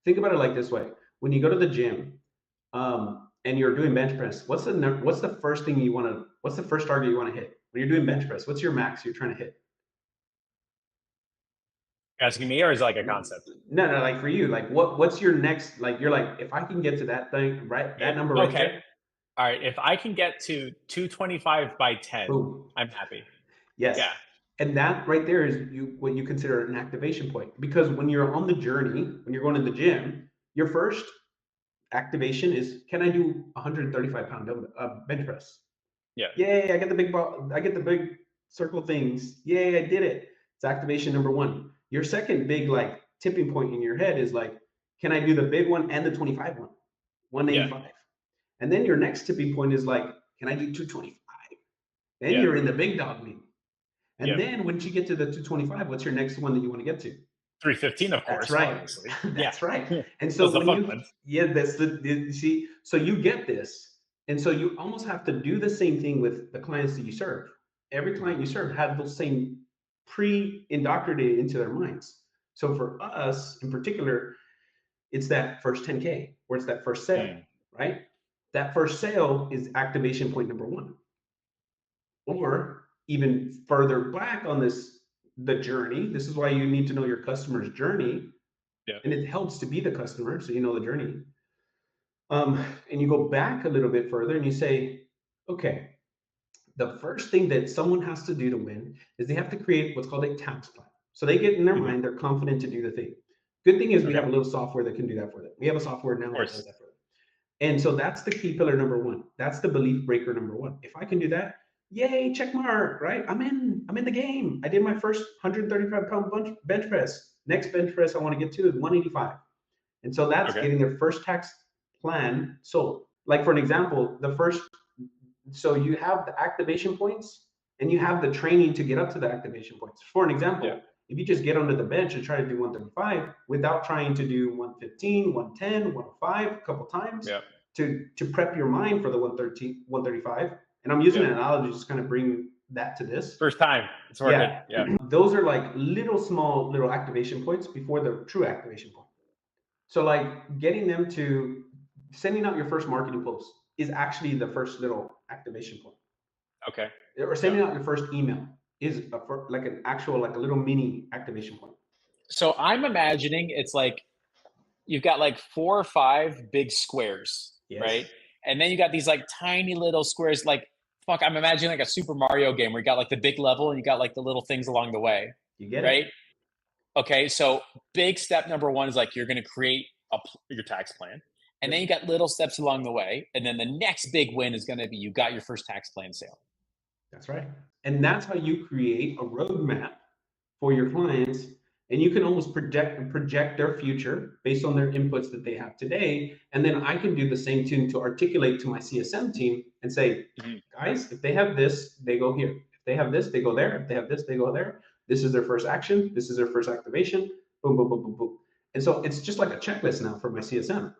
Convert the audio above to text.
think about it like this way. When you go to the gym, and you're doing bench press, what's the first thing you want to, what's the first target you want to hit? When you're doing bench press, what's your max you're trying to hit? Asking me, or is it like a concept? No, like for you, like what's your next, like you're like, if I can get to that thing, right, that number right Okay. there, All right. If I can get to 225 by 10, boom. I'm happy. Yes. Yeah. And that right there is what you consider an activation point. Because when you're on the journey, when you're going to the gym, your first activation is, can I do 135-pound bench press? Yeah. Yay, I get the big ball, I get the big circle things. Yay, I did it. It's activation number one. Your second big like tipping point in your head is like, can I do the big one and the 25 one? Yeah. 185. And then your next tipping point is like, can I do 225? Then Yeah. you're in the big dog league. And Yeah. then once you get to the 225, what's your next one that you want to get to? 315, of That's course, right. obviously. Yeah. That's right. And so Those are the when fun you, ones. yeah, that's you see, so you get this. And so you almost have to do the same thing with the clients that you serve. Every client you serve has those same pre-indoctrinated into their minds. So for us in particular, it's that first 10K where it's that first sale, Mm. right? That first sale is activation point number one. Or even further back on this, the journey. This is why you need to know your customer's journey, Yeah. and it helps to be the customer so you know the journey. And you go back a little bit further and you say, okay, the first thing that someone has to do to win is they have to create what's called a task plan. So they get in their Mhm. mind, they're confident to do the thing. Good thing is we Okay. have a little software that can do that for them. We have a software now Of that does course. that for them. And so that's the key pillar number one. That's the belief breaker number one. If I can do that, yay, check mark, right? I'm in the game. I did my first 135-pound bench press. Next bench press I want to get to is 185. And so that's Okay. getting their first tax plan sold. Like for an example, the first, so you have the activation points and you have the training to get up to the activation points. For an Yeah. example, if you just get onto the bench and try to do 135 without trying to do 115, 110, 105 a couple times Yeah. to prep your mind for the 113, 135. And I'm using Yeah. an analogy to just kind of bring that to this. First time. It's working. Yeah. Yeah. Those are like little small little activation points before the true activation point. So like getting them to sending out your first marketing post is actually the first little activation point. Okay. Or Yeah. sending out your first email is like an actual, like a little mini activation point. So I'm imagining it's like you've got like 4 or 5 big squares, right? Yes, And then you got these like tiny little squares, like fuck, I'm imagining like a Super Mario game where you got like the big level and you got like the little things along the way, you get right? it. Okay, so big step number one is like you're going to create your tax plan, and then Yep, you got little steps along the way, and then the next big win is going to be you got your first tax plan sale. that's right. And that's how you create a roadmap for your clients, and you can almost project their future based on their inputs that they have today. And then I can do the same thing to articulate to my CSM team and say, Mhm. guys, if they have this, they go here. If they have this, they go there. If they have this, they go there. This is their first action. This is their first activation. Boom, boom, boom, boom, boom. And so it's just like a checklist now for my CSM.